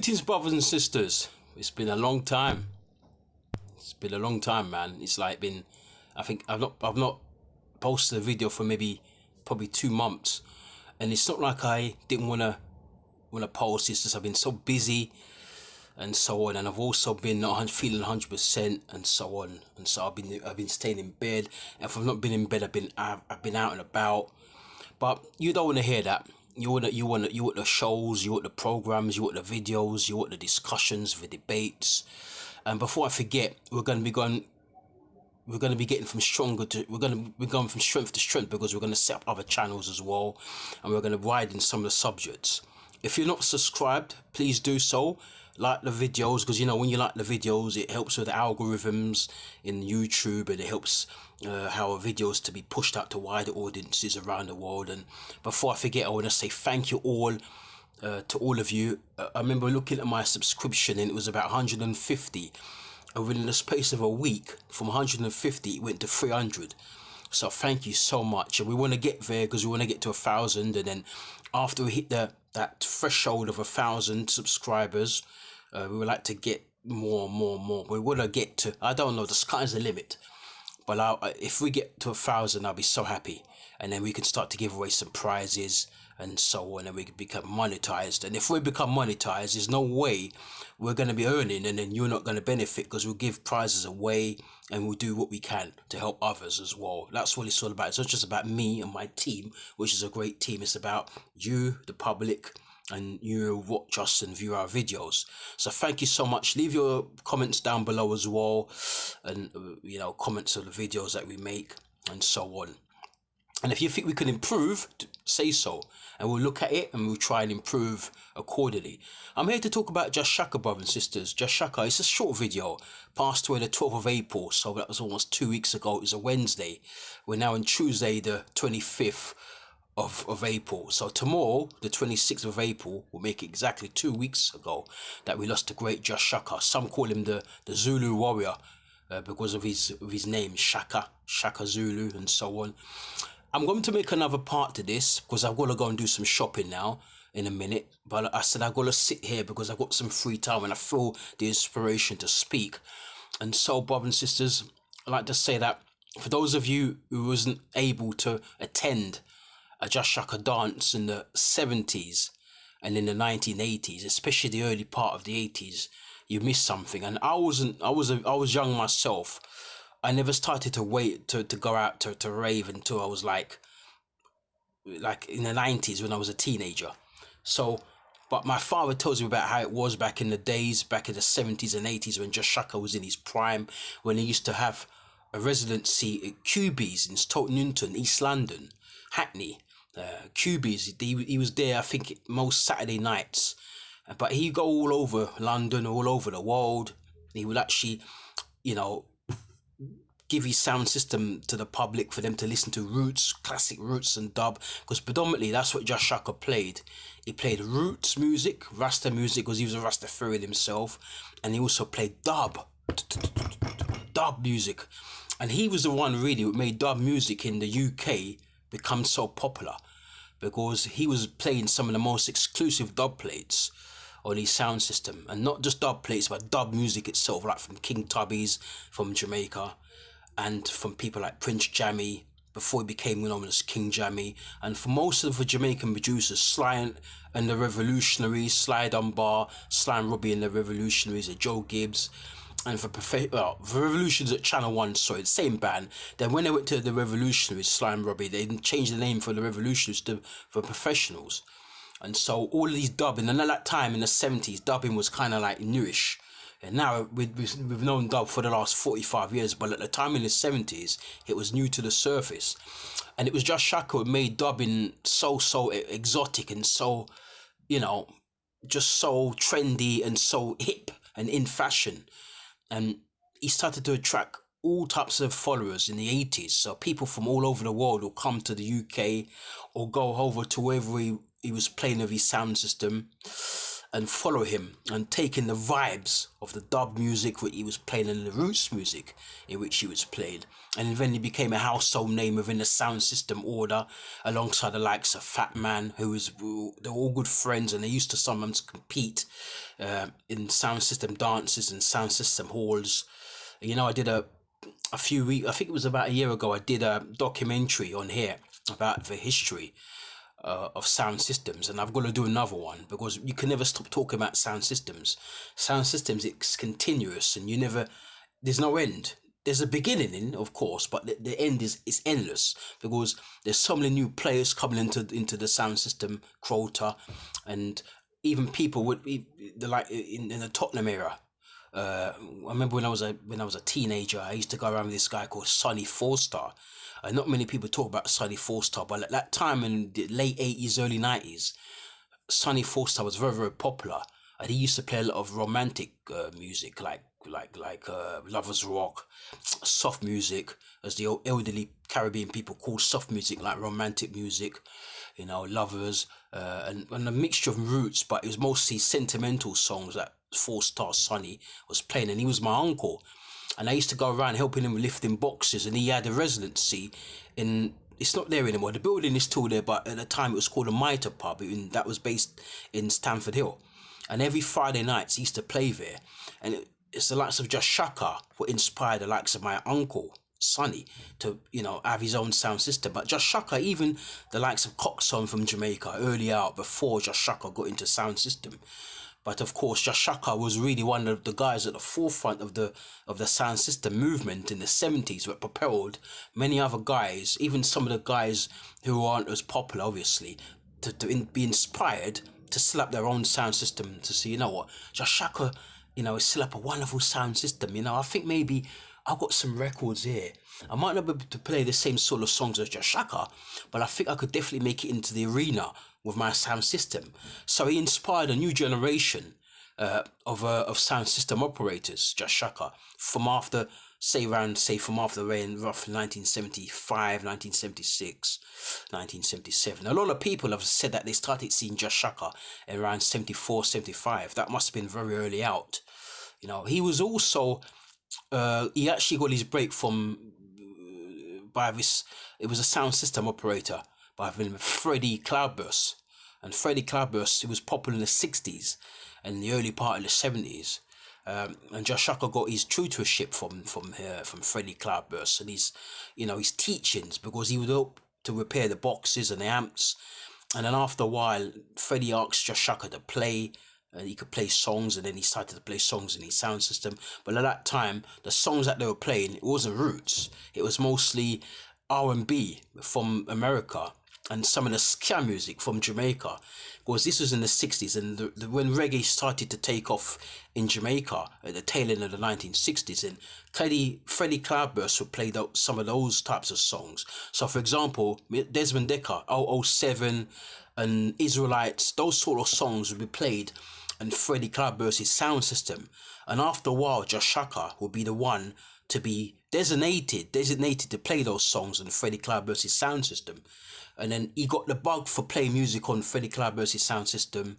Greetings, brothers and sisters. It's been a long time. It's been a long time, man. It's like been, I think I've not posted a video for probably 2 months, and it's not like I didn't wanna post. It's just I've been so busy and so on, and I've also been not feeling 100% and so on, and so I've been staying in bed. And if I've not been in bed, I've been out and about. But you don't want to hear that. You want the shows, you want the programs, you want the videos, you want the discussions, the debates. And before I forget, we're going to be getting from we're going to be going from strength to strength, because we're going to set up other channels as well, and we're going to widen some of the subjects. If you're not subscribed, please do so. Like the videos, because you know, when you like the videos, it helps with the algorithms in YouTube, and it helps our videos to be pushed out to wider audiences around the world. And before I forget, I want to say thank you all to all of you. I remember looking at my subscription, and it was about 150, and within the space of a week, from 150 it went to 300. So thank you so much, and we want to get there, because we want to get to 1,000, and then after we hit that threshold of 1,000 subscribers, we would like to get more. We want to get to, I don't know, the sky's the limit, but if we get to 1,000, I'll be so happy, and then we can start to give away some prizes and so on, and we can become monetized. And if we become monetized, there's no way we're going to be earning, and then you're not going to benefit, because we'll give prizes away, and we'll do what we can to help others as well. That's what it's all about. It's not just about me and my team, which is a great team. It's about you, the public, and you watch us and view our videos. So thank you so much. Leave your comments down below as well, and you know, comments on the videos that we make and so on. And if you think we can improve, say so, and we'll look at it and we'll try and improve accordingly. I'm here to talk about Jah Shaka, brothers and sisters. Jah Shaka, it's a short video, passed away the 12th of April, so that was almost 2 weeks ago. It was a Wednesday. We're now on Tuesday, the 25th of April. So tomorrow, the 26th of April, will make exactly 2 weeks ago that we lost the great Jah Shaka. Some call him the Zulu warrior because of his name, Shaka Zulu, and so on. I'm going to make another part to this, because I've got to go and do some shopping now in a minute. But I said I've got to sit here because I've got some free time and I feel the inspiration to speak. And so, brothers and sisters, I'd like to say that for those of you who wasn't able to attend a Jah Shaka dance in the 70s and in the 1980s, especially the early part of the 80s, you missed something. And I was young myself. I never started to wait to go out to rave until I was like in the 90s, when I was a teenager. So, but my father tells me about how it was back in the days, back in the 70s and 80s, when Jah Shaka was in his prime, when he used to have a residency at QB's in Stoke Newington, East London, Hackney. QB's, he was there, I think, most Saturday nights. But he'd go all over London, all over the world. He would actually, you know, give his sound system to the public for them to listen to roots, classic roots and dub, because predominantly that's what Jah Shaka played. He played roots music, Rasta music, because he was a Rastafarian himself, and he also played dub music. And he was the one really who made dub music in the UK become so popular, because he was playing some of the most exclusive dub plates on his sound system, and not just dub plates, but dub music itself, like from King Tubby's from Jamaica, and from people like Prince Jammy, before he became known as King Jammy, and for most of the Jamaican producers, Sly and the Revolutionaries, Sly Dunbar, Sly and Robbie and the Revolutionaries, Joe Gibbs, and for the Revolutions at Channel 1, sorry, the same band. Then when they went to the Revolutionaries, Sly and Robbie, they changed the name for the Revolutionaries for Professionals. And so all of these dubbing, and at that time in the 70s, dubbing was kind of like newish. And now we've known dub for the last 45 years, but at the time in the 70s, it was new to the surface. And it was Jah Shaka who made dubbing so exotic and so, you know, just so trendy and so hip and in fashion. And he started to attract all types of followers in the 80s. So people from all over the world will come to the UK or go over to wherever he was playing with his sound system. and follow him and take in the vibes of the dub music which he was playing and the roots music in which he was playing. And then he became a household name within the sound system order, alongside the likes of Fat Man, they're all good friends, and they used to sometimes compete in sound system dances and sound system halls. You know, I did a few weeks, I think it was about a year ago, I did a documentary on here about the history of sound systems, and I've got to do another one because you can never stop talking about sound systems. Sound systems, it's continuous, and there's no end. There's a beginning, of course, but the end is endless, because there's so many new players coming into the sound system quota, and even people would be like in the Tottenham era. I remember when I was a teenager, I used to go around with this guy called Sonny Four-Star. Not many people talk about Sonny Four-Star, but at that time in the late 80s, early 90s, Sonny Four-Star was very, very popular. And he used to play a lot of romantic music, like lovers rock, soft music, as the elderly Caribbean people call soft music, like romantic music, you know, lovers, and a mixture of roots, but it was mostly sentimental songs that Four-Star Sonny was playing. And he was my uncle, and I used to go around helping him lifting boxes, and he had a residency in, it's not there anymore, the building is still there, but at the time it was called a Mitre Pub, that was based in Stamford Hill. And every Friday nights he used to play there, and it's the likes of Jah Shaka who inspired the likes of my uncle Sonny to, you know, have his own sound system. But Jah Shaka, even the likes of Coxon from Jamaica, early out before Jah Shaka got into sound system. But of course, Jah Shaka was really one of the guys at the forefront of the sound system movement in the 70s, that propelled many other guys, even some of the guys who aren't as popular, obviously, to be inspired to set up their own sound system, to see, you know what, Jah Shaka, you know, set up a wonderful sound system. You know, I think maybe I've got some records here. I might not be able to play the same sort of songs as Jah Shaka, but I think I could definitely make it into the arena with my sound system. So he inspired a new generation of sound system operators, Jah Shaka, from after around roughly 1975, 1976, 1977. A lot of people have said that they started seeing Jah Shaka around 74, 75. That must have been very early out. You know, he was also, he actually got his break from, it was a sound system operator by the name of Freddie Cloudburst. And Freddie Cloudburst, he was popular in the 60s and the early part of the 70s. And Jah Shaka got his tutorship from Freddie Cloudburst and his teachings, because he would help to repair the boxes and the amps. And then after a while, Freddie asked Jah Shaka to play, and he could play songs, and then he started to play songs in his sound system. But at that time, the songs that they were playing, it wasn't roots. It was mostly R&B from America and some of the ska music from Jamaica, because this was in the 60s, and when reggae started to take off in Jamaica at the tail end of the 1960s, and Freddie Cloudburst would play some of those types of songs. So for example, Desmond Dekker, 007 and Israelites, those sort of songs would be played and Freddie Cloudburst's sound system. And after a while, Jah Shaka would be the one to be designated to play those songs on Freddie Cloudburst's sound system. And then he got the bug for playing music on Freddie Cloudburst's sound system,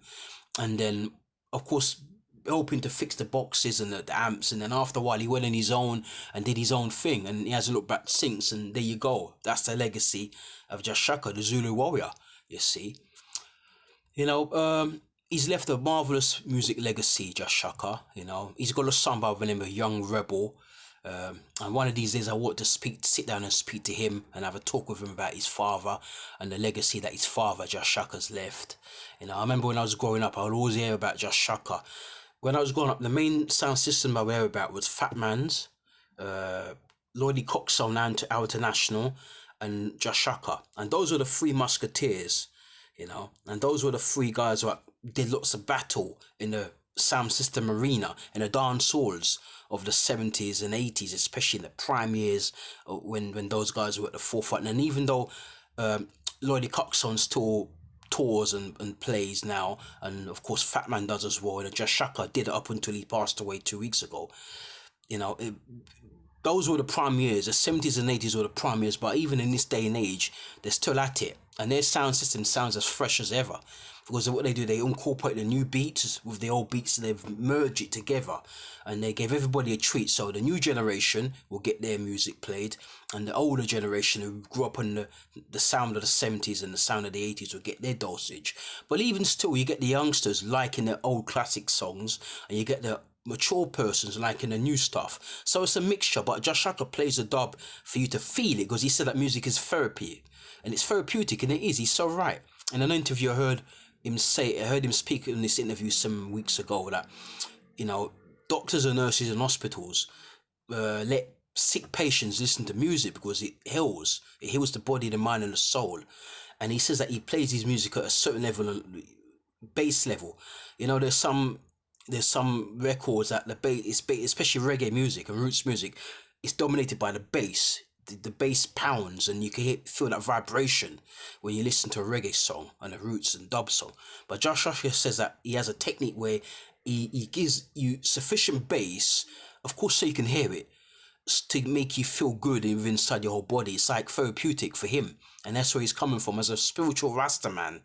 and then of course helping to fix the boxes and the amps. And then after a while, he went on his own and did his own thing, and he hasn't looked back since. And there you go, that's the legacy of Jah Shaka, the Zulu warrior. You see, you know, he's left a marvelous music legacy, Jah Shaka. You know, he's got a son by the name of Young Rebel. And one of these days I want to sit down and speak to him and have a talk with him about his father and the legacy that his father, Jah Shaka's, left. You know, I remember when I was growing up, I would always hear about Jah Shaka. When I was growing up, the main sound system I would hear about was Fat Man's, Lloydie Coxon International, and Jah Shaka. And those were the three musketeers, you know, and those were the three guys who did lots of battle in the sound system arena, in the dance halls of the 70s and 80s, especially in the prime years when those guys were at the forefront. And even though Lloydie Coxon still tours and plays now, and of course Fat Man does as well, and Jah Shaka did it up until he passed away 2 weeks ago, you know, those were the prime years. The 70s and 80s were the prime years, but even in this day and age, they're still at it, and their sound system sounds as fresh as ever. because of what they do. They incorporate the new beats with the old beats, and they've merged it together, and they gave everybody a treat. So the new generation will get their music played, and the older generation who grew up on the sound of the 70s and the sound of the 80s will get their dosage. But even still, you get the youngsters liking the old classic songs, and you get the mature persons liking the new stuff. So it's a mixture, but Jah Shaka plays a dub for you to feel it, because he said that music is therapy, and it's therapeutic, and it is. He's so right. In an interview I heard him speak in this interview some weeks ago that, doctors and nurses in hospitals let sick patients listen to music because it heals the body, the mind, and the soul. And he says that he plays his music at a certain level, bass level. There's some records that the bass, especially reggae music and roots music, is dominated by the bass. The bass pounds, and you can feel that vibration when you listen to a reggae song and a roots and dub song. But Jah Shaka says that he has a technique where he gives you sufficient bass, of course, so you can hear it, to make you feel good inside your whole body. It's like therapeutic for him, and that's where he's coming from as a spiritual Rasta man.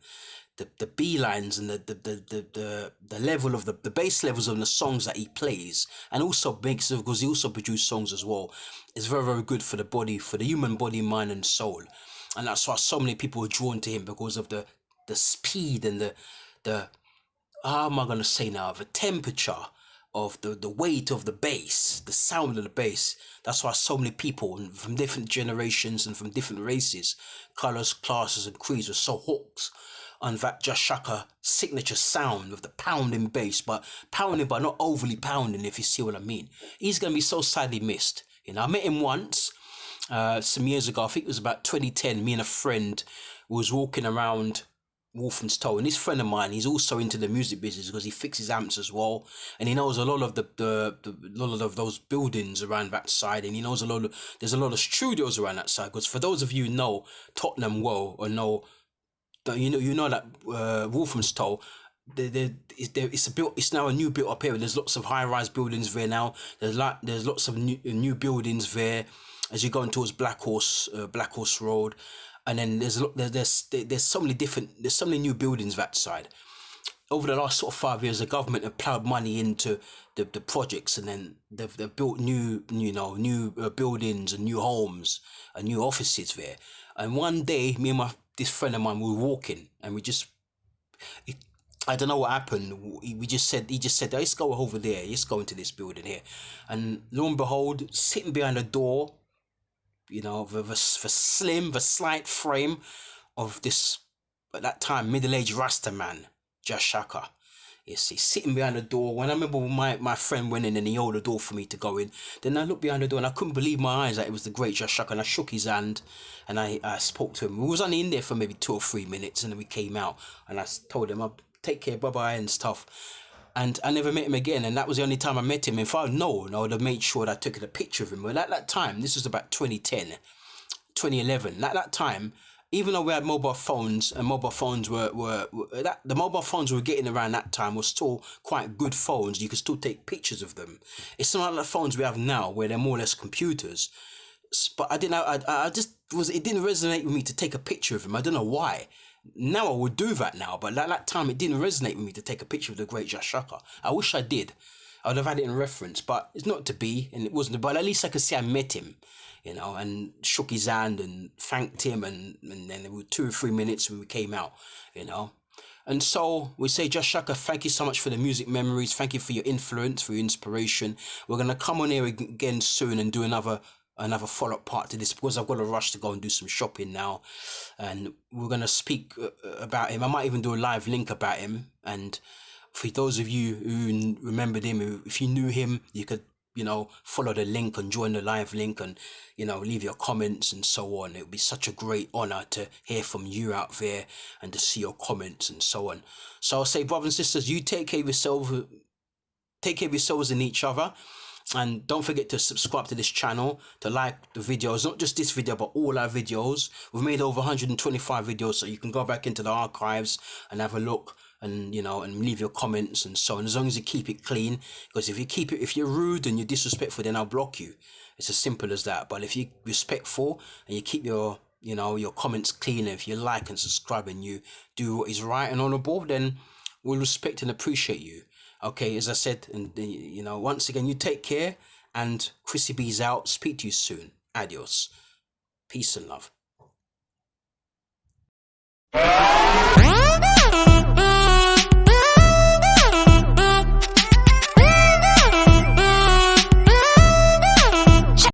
The B lines and the level of the bass levels of the songs that he plays, and also makes, because he also produced songs as well, is very, very good for the body, for the human body, mind, and soul. And that's why so many people are drawn to him, because of the speed and the how am I gonna say now, the temperature of the weight of the bass, the sound of the bass. That's why so many people from different generations and from different races, colors, classes, and creeds were so hooked on that Jah Shaka signature sound of the pounding bass, but pounding, but not overly pounding, if you see what I mean. He's going to be so sadly missed. I met him once, some years ago. I think it was about 2010. Me and a friend was walking around Wolfenstow, and this friend of mine, he's also into the music business because he fixes amps as well, and he knows a lot of the lot of those buildings around that side, and he knows there's a lot of studios around that side. Because for those of you who know Tottenham well, or know that Wolfenstow, it's now a new built up area. There's lots of high-rise buildings there now. There's lots of new buildings there as you're going towards Black Horse Road, and then there's so many new buildings that side. Over the last sort of 5 years, the government have ploughed money into the projects, and then they've built new buildings and new homes and new offices there. And one day, me and this friend of mine, we were walking, and I don't know what happened. He just said, let's go over there. Let's go into this building here. And lo and behold, sitting behind the door, the slight frame of this, at that time, middle-aged Rasta man, Jah Shaka. Yes, he's sitting behind the door. When I remember when my friend went in and he opened the door for me to go in, then I looked behind the door and I couldn't believe my eyes that it was the great Jah Shaka, and I shook his hand and I spoke to him. We was only in there for maybe 2 or 3 minutes, and then we came out and I told him, I'll take care, bye-bye and stuff. And I never met him again, and that was the only time I met him. If I'd known, I would have made sure that I took a picture of him. But at that time, this was about 2010, 2011, at that time, even though we had mobile phones, and mobile phones the mobile phones we were getting around that time were still quite good phones. You could still take pictures of them. It's not like the phones we have now, where they're more or less computers. But it didn't resonate with me to take a picture of him. I don't know why. Now I would do that now, but at that time it didn't resonate with me to take a picture of the great Jah Shaka. I wish I did. I would have had it in reference, but it's not to be, and it wasn't. But at least I could say I met him, and shook his hand and thanked him, and then there were 2 or 3 minutes when we came out, And so we say, Jah Shaka, thank you so much for the music memories. Thank you for your influence, for your inspiration. We're going to come on here again soon and do another follow-up part to this, because I've got a rush to go and do some shopping now, and we're going to speak about him. I might even do a live link about him, and for those of you who remembered him, if you knew him, you could follow the link and join the live link, and leave your comments and so on. It would be such a great honor to hear from you out there and to see your comments and so on. So I'll say, brothers and sisters, you take care of yourselves and each other. And don't forget to subscribe to this channel, to like the videos, not just this video, but all our videos. We've made over 125 videos, so you can go back into the archives and have a look, and and leave your comments and so on, as long as you keep it clean. Because if you're rude and you're disrespectful, then I'll block you. It's as simple as that. But if you're respectful and you keep your you know, your comments clean, if you like and subscribe and you do what is right and honorable, then we'll respect and appreciate you. Okay, as I said, and you know, once again, you take care, and Chrissy B's out. Speak to you soon. Adios. Peace and love.